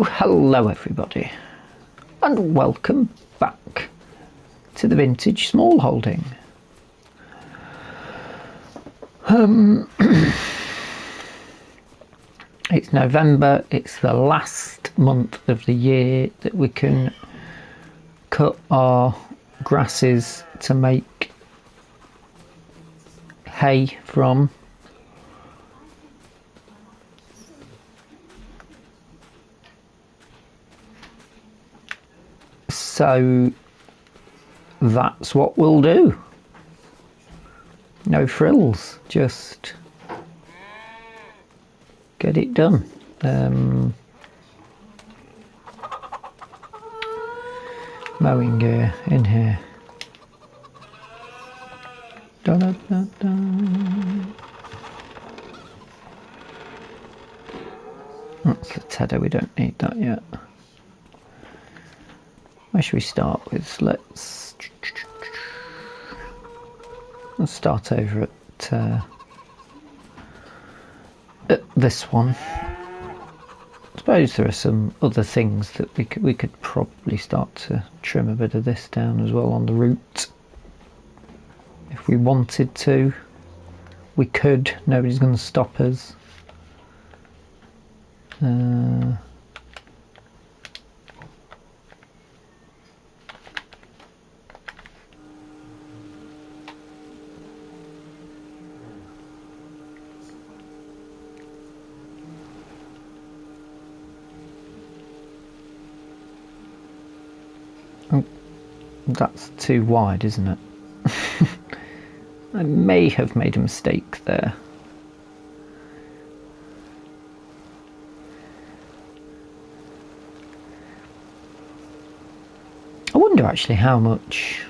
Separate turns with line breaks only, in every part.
Hello everybody, and welcome back to the vintage small holding. It's November, it's the last month of the year that we can cut our grasses to make hay from. So that's what we'll do. No frills, just get it done. Mowing gear in here. Dun, dun, dun, dun. That's the tether, we don't need that yet. Where should we start with? Let's start over at this one. I suppose there are some other things that we could probably start to trim a bit of this down as well on the root. If we wanted to, we could. Nobody's going to stop us. Oh, that's too wide, isn't it? I may have made a mistake there. I wonder actually how much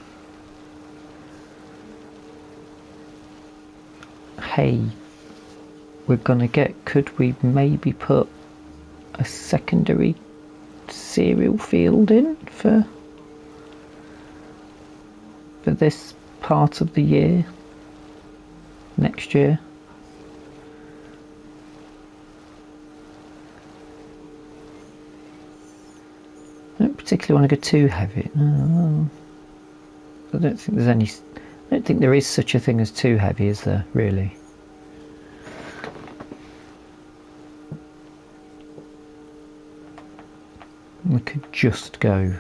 hay we're gonna get. Could we maybe put a secondary cereal field in for this part of the year next year? I don't particularly want to go too heavy. No. I don't think there is such a thing as too heavy, is there, really? We could just go.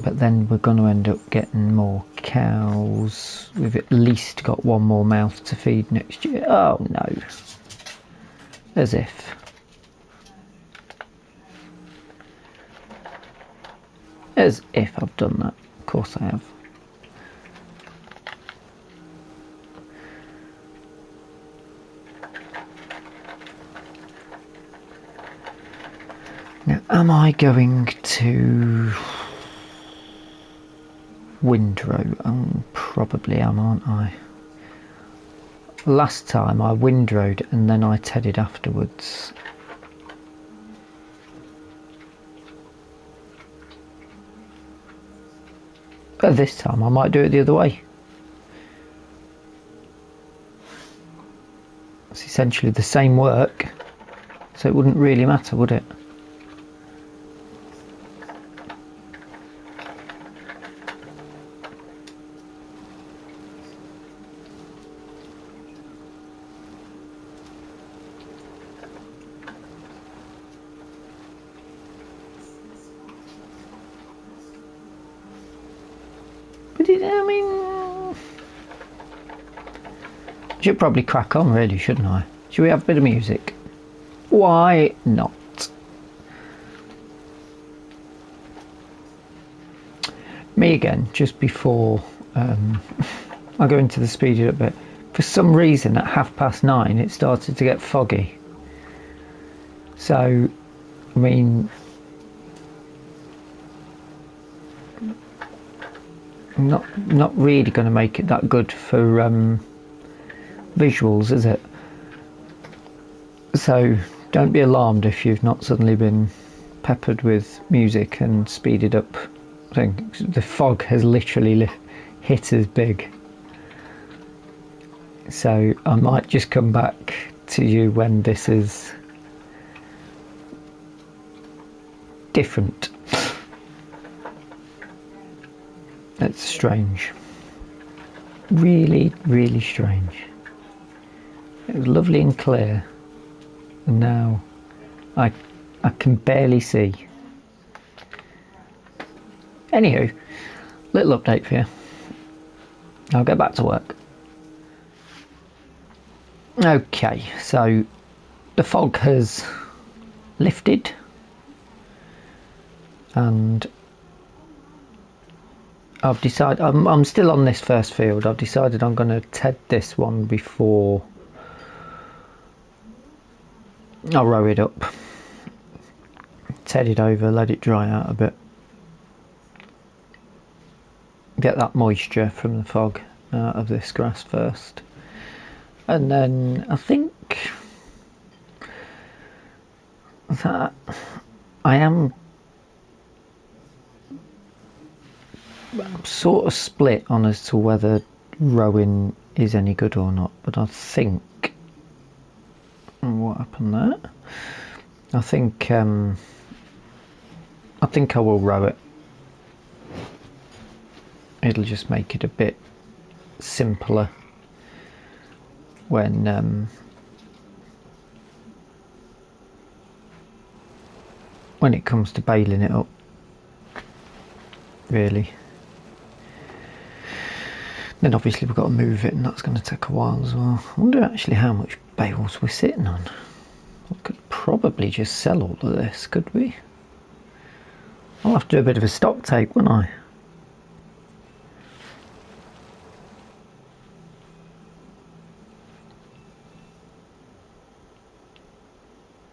But then we're going to end up getting more cows. We've at least got one more mouth to feed next year. Oh no. As if. As if I've done that. Of course I have. Now, am I going to windrow? Probably am, aren't I? Last time I windrowed and then I tedded afterwards. But this time I might do it the other way. It's essentially the same work, so it wouldn't really matter, would it? I mean, I should probably crack on, really, shouldn't I? Should we have a bit of music? Why not? Me again, just before I go into the speeded up bit, for some reason at 9:30 it started to get foggy. So, I mean, not really going to make it that good for visuals, is it? So don't be alarmed if you've not suddenly been peppered with music and speeded up thing. The fog has literally hit as big, so I might just come back to you when this is different. It's strange, really strange. It was lovely and clear, and now I can barely see. Anywho, little update for you. I'll get back to work. Okay, so the fog has lifted, and I've decided I'm still on this first field. I've decided I'm going to TED this one before I'll row it up, TED it over, let it dry out a bit, get that moisture from the fog out of this grass first, and then I think that I'm sort of split on as to whether rowing is any good or not, but I think what happened there? I think I will row it. It'll just make it a bit simpler when it comes to bailing it up, really. Then obviously we've got to move it, and that's going to take a while as well. I wonder actually how much bales we're sitting on. We could probably just sell all of this, could we? I'll have to do a bit of a stock take, won't I?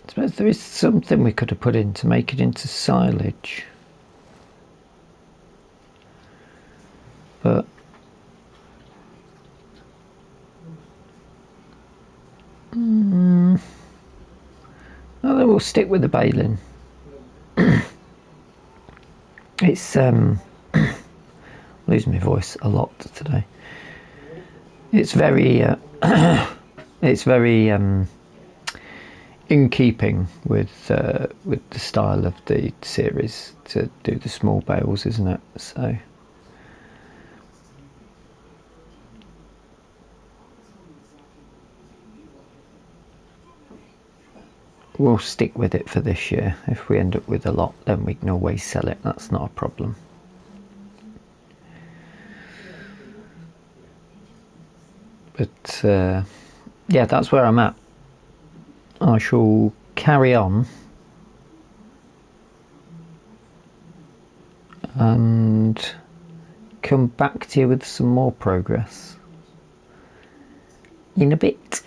I suppose there is something we could have put in to make it into silage, but well, we'll stick with the baling. It's losing my voice a lot today. It's very it's very in keeping with the style of the series to do the small bales, isn't it? So we'll stick with it for this year. If we end up with a lot, then we can always sell it. That's not a problem. But yeah, that's where I'm at. I shall carry on and come back to you with some more progress in a bit.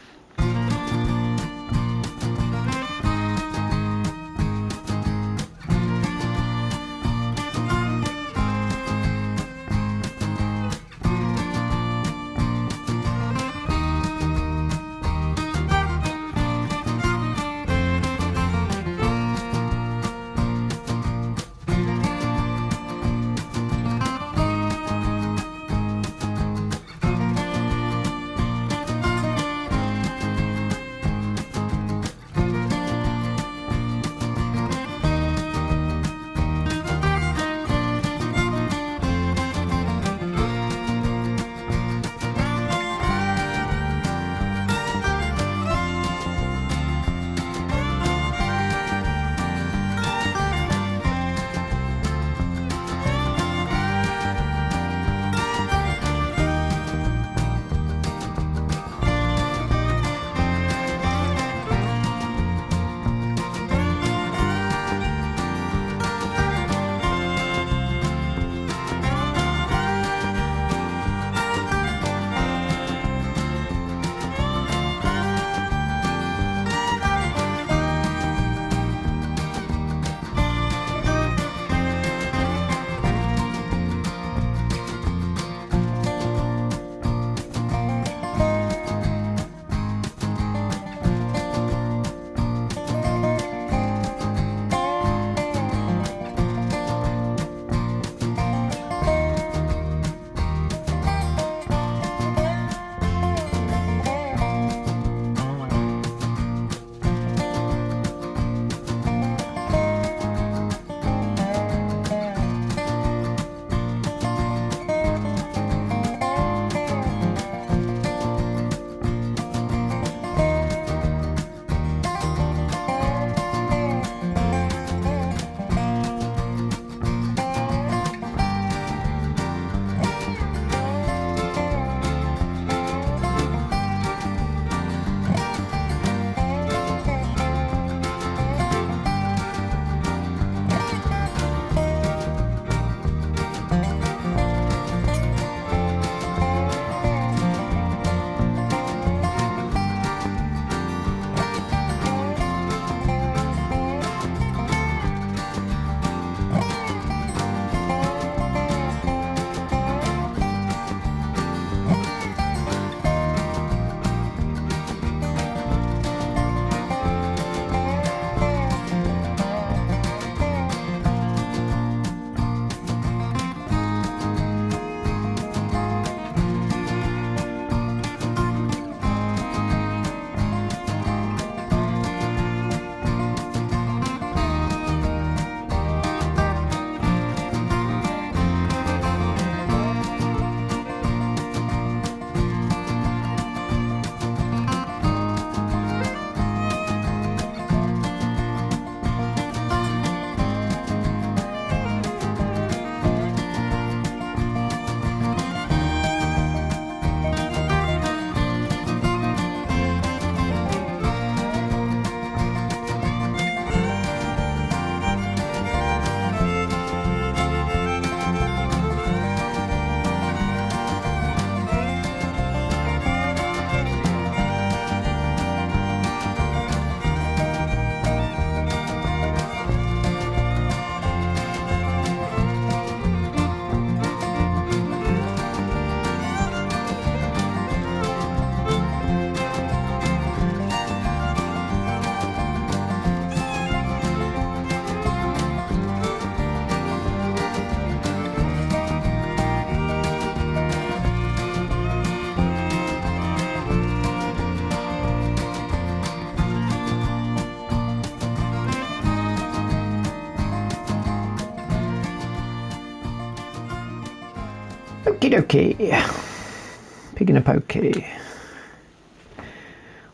Okie dokie. Pig in a pokey.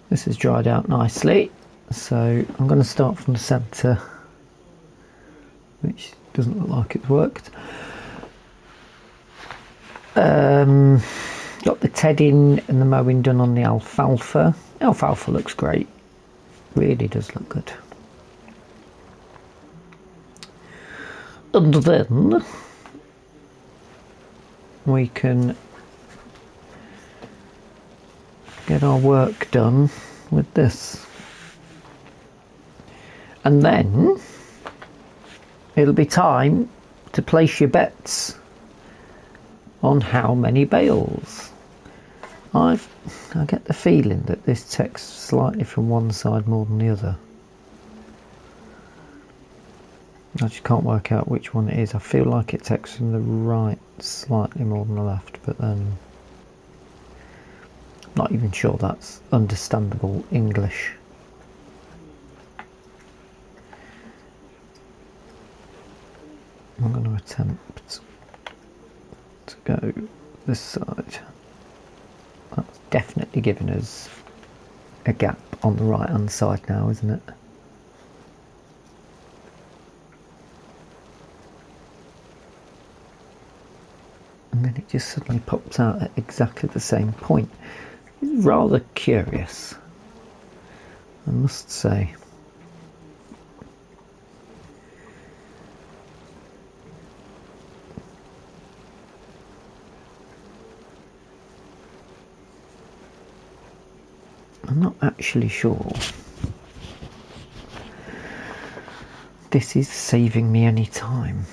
This has dried out nicely, so I'm going to start from the centre, which doesn't look like it's worked. Got the tedding and the mowing done on the alfalfa. Alfalfa looks great, really does look good. And then we can get our work done with this, and then it'll be time to place your bets on how many bales. I get the feeling that this texts slightly from one side more than the other. I just can't work out which one it is. I feel like it texts from the right slightly more than the left, but then I'm not even sure that's understandable English. I'm going to attempt to go this side. That's definitely giving us a gap on the right hand side now, isn't it? And then it just suddenly pops out at exactly the same point. It's rather curious, I must say. I'm not actually sure this is saving me any time.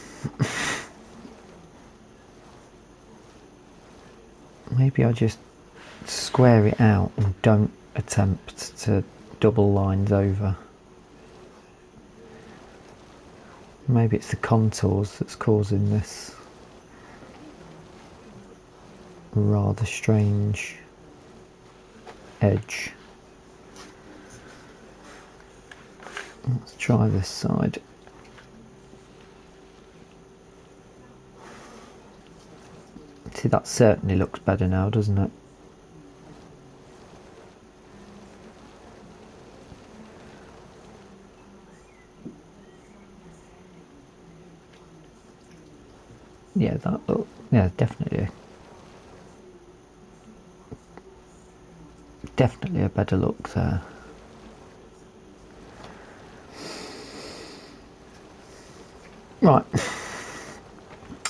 Maybe I just square it out and don't attempt to double lines over. Maybe it's the contours that's causing this rather strange edge. Let's try this side. See, that certainly looks better now, doesn't it? Yeah, that look. Yeah, definitely. Definitely a better look there. Right.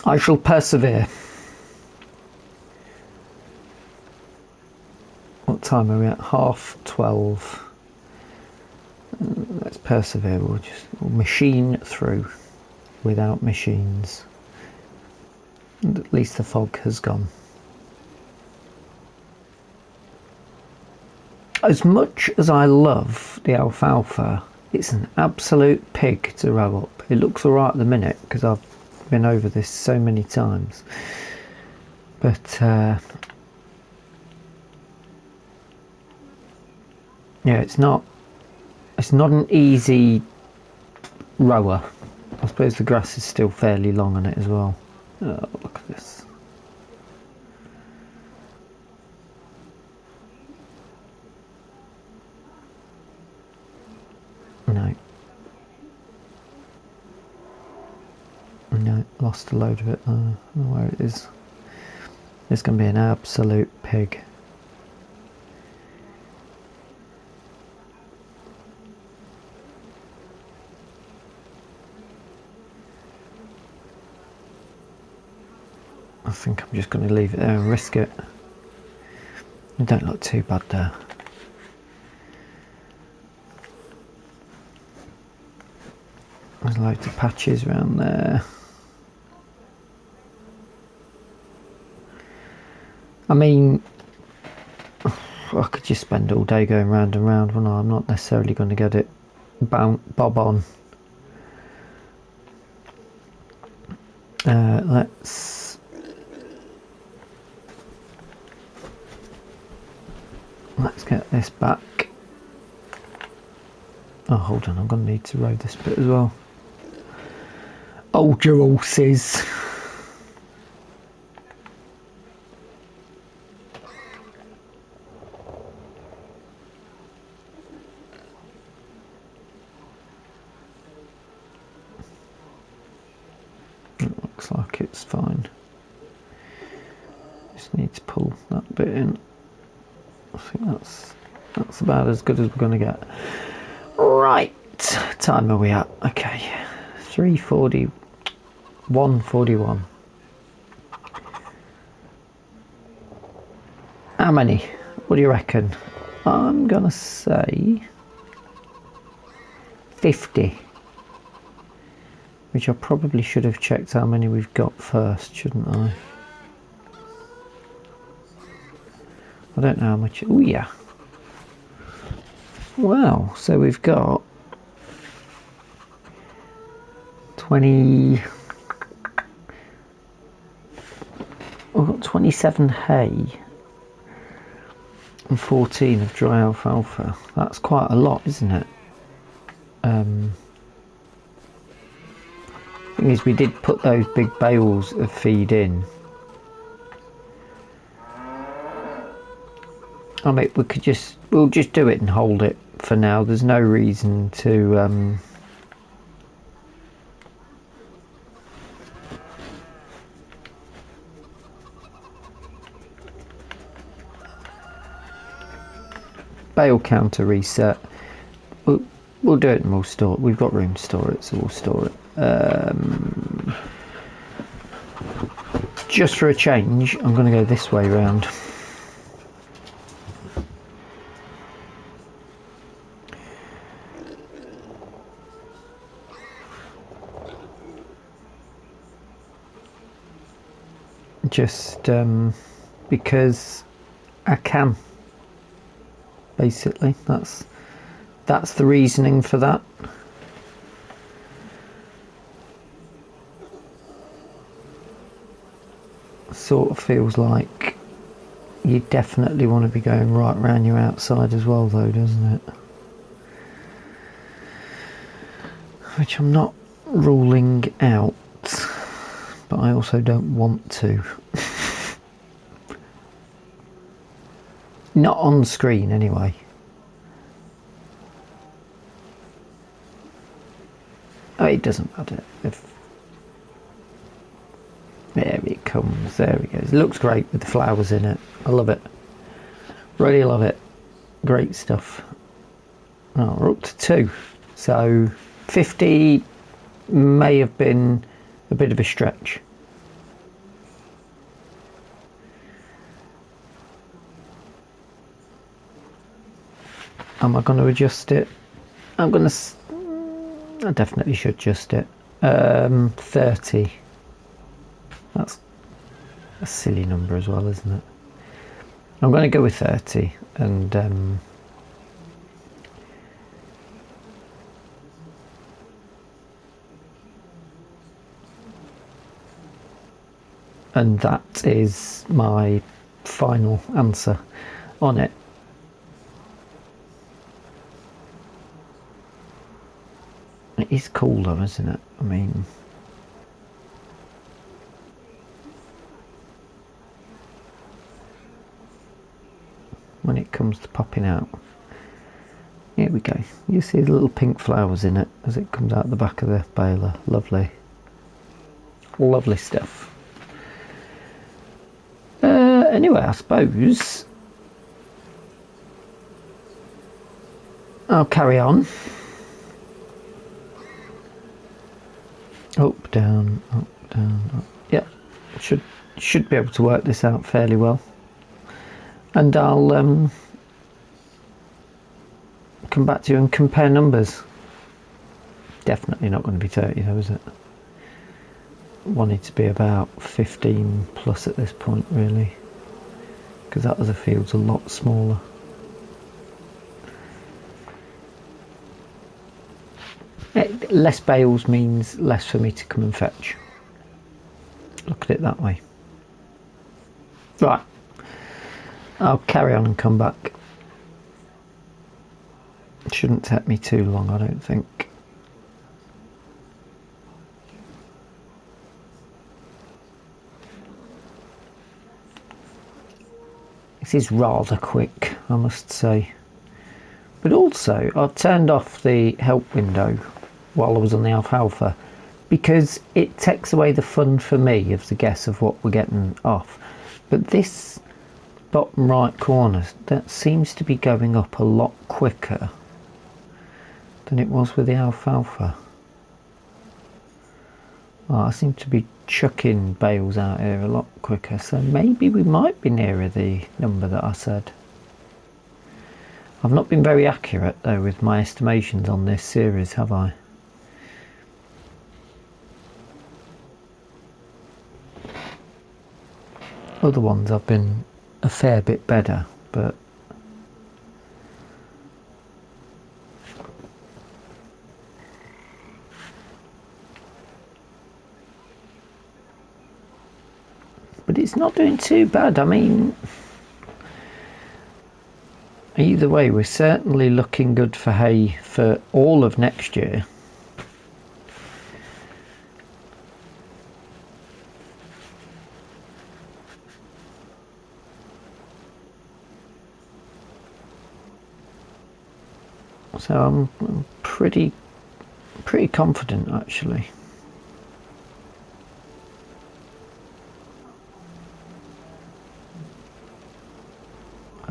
I shall persevere. What time are we at? 12:30. Let's persevere. We'll machine through without machines. And at least the fog has gone. As much as I love the alfalfa, it's an absolute pig to row up. It looks alright at the minute because I've been over this so many times. But yeah, it's not an easy rower. I suppose the grass is still fairly long on it as well. Oh, look at this. No, lost a load of it. I don't know where it is. It's going to be an absolute pig. I think I'm just going to leave it there and risk it. It don't look too bad there. There's loads of patches around there. I mean, I could just spend all day going round and round, wouldn't I? I'm not necessarily going to get it bob on. Let's get this back. Oh, hold on, I'm going to need to row this bit as well. Hold your horses. like it's fine. Just need to pull that bit in. I think that's about as good as we're going to get. Right, time are we at? Okay, 3:40, 1:41. How many? What do you reckon? I'm gonna say 50. Which I probably should have checked how many we've got first, shouldn't I? I don't know how much. Oh yeah. Wow, so we've got 20. We've got 27 hay and 14 of dry alfalfa. That's quite a lot, isn't it? Thing is, we did put those big bales of feed in. I mean, we'll just do it and hold it for now. There's no reason to bale counter reset. We'll do it and we'll store it. We've got room to store it, so we'll store it. Just for a change, I'm going to go this way round. Just because I can. Basically, that's the reasoning for that. Sort of feels like you definitely want to be going right round your outside as well, though, doesn't it? Which I'm not ruling out, but I also don't want to. Not on screen, anyway. Oh, it doesn't matter. There it comes. There it goes. It looks great with the flowers in it. I love it. Really love it. Great stuff. Oh, we're up to 2. So 50 may have been a bit of a stretch. Am I going to adjust it? I definitely should adjust it. 30. That's a silly number as well, isn't it? I'm going to go with 30 and that is my final answer on it. It is cool though, isn't it? I mean, when it comes to popping out, here we go. You see the little pink flowers in it as it comes out the back of the baler. Lovely, lovely stuff. Anyway, I suppose I'll carry on. Up, down, up, down, up. Yeah, should be able to work this out fairly well. And I'll come back to you and compare numbers. Definitely not going to be 30 though, is it? Wanted to be about 15 plus at this point, really, because that other field's a lot smaller. Less bales means less for me to come and fetch. Look at it that way. Right, I'll carry on and come back. It shouldn't take me too long, I don't think. This is rather quick, I must say. But also, I've turned off the help window while I was on the alfalfa, because it takes away the fun for me of the guess of what we're getting off. But this bottom right corner, that seems to be going up a lot quicker than it was with the alfalfa. Oh, I seem to be chucking bales out here a lot quicker, so maybe we might be nearer the number that I said. I've not been very accurate though with my estimations on this series, have I? Other ones I've been a fair bit better, but it's not doing too bad. I mean, either way, we're certainly looking good for hay for all of next year. So I'm pretty confident actually.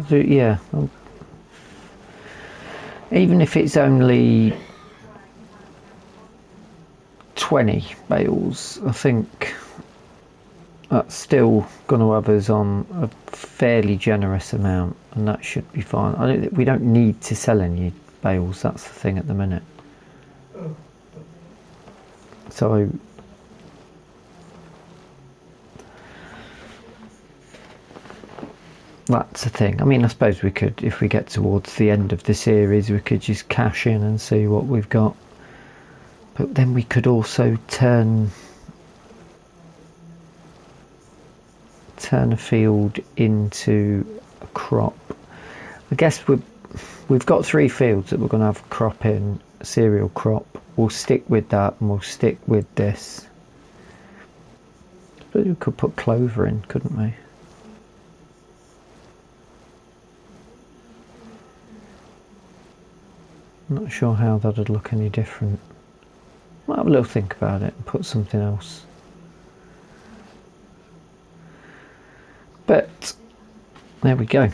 Yeah, even if it's only 20 bales, I think that's still going to have us on a fairly generous amount, and that should be fine. We don't need to sell any bales, that's the thing at the minute. So that's the thing. I mean, I suppose we could, if we get towards the end of the series, we could just cash in and see what we've got. But then we could also turn a field into a crop. I guess we've got 3 fields that we're going to have crop in, a cereal crop. We'll stick with that, and we'll stick with this. But we could put clover in, couldn't we? I'm not sure how that'd look any different. Might have a little think about it and put something else. But there we go.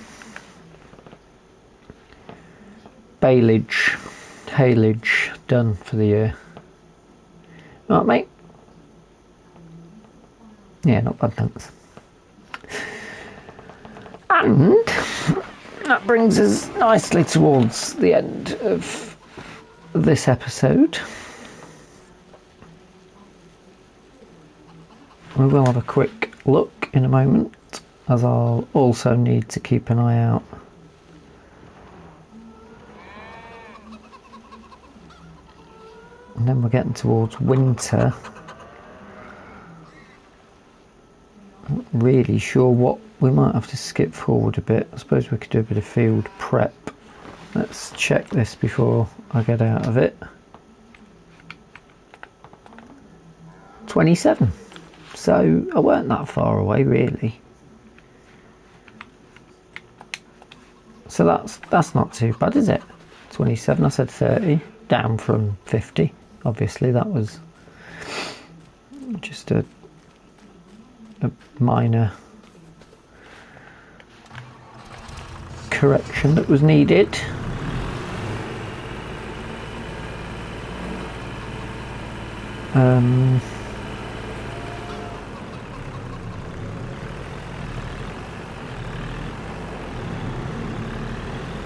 Baleage, haylage done for the year. Right, mate? Yeah, not bad, thanks. And that brings us nicely towards the end of this episode. We will have a quick look in a moment, as I'll also need to keep an eye out and then we're getting towards winter. Not really sure what, we might have to skip forward a bit. I suppose we could do a bit of field prep. Let's check this before I get out of it. 27, so I weren't that far away really. So that's not too bad, is it? 27, I said 30, down from 50. Obviously that was just a minor correction that was needed.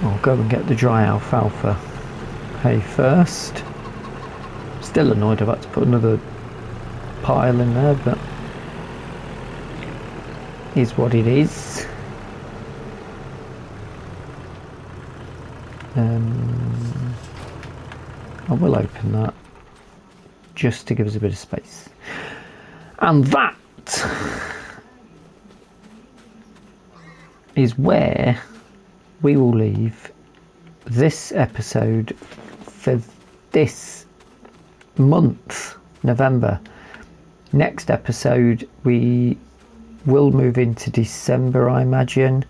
I'll go and get the dry alfalfa hay first. Still annoyed I've had to put another pile in there, but is what it is. I will open that just to give us a bit of space. And that is where we will leave this episode for this month, November. Next episode we will move into December, I imagine,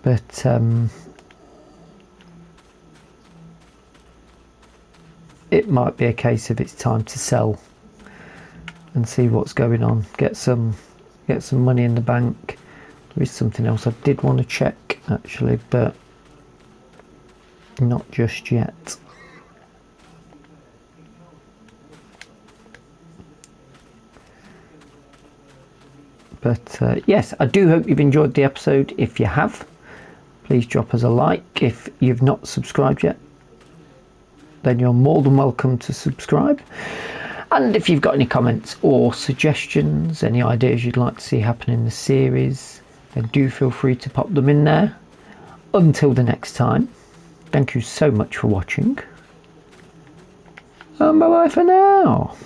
but it might be a case of it's time to sell and see what's going on. Get some money in the bank. There is something else I did want to check actually, but not just yet. But yes, I do hope you've enjoyed the episode. If you have, please drop us a like. If you've not subscribed yet, then you're more than welcome to subscribe. And if you've got any comments or suggestions, any ideas you'd like to see happen in the series, then do feel free to pop them in there. Until the next time, thank you so much for watching, and bye bye for now.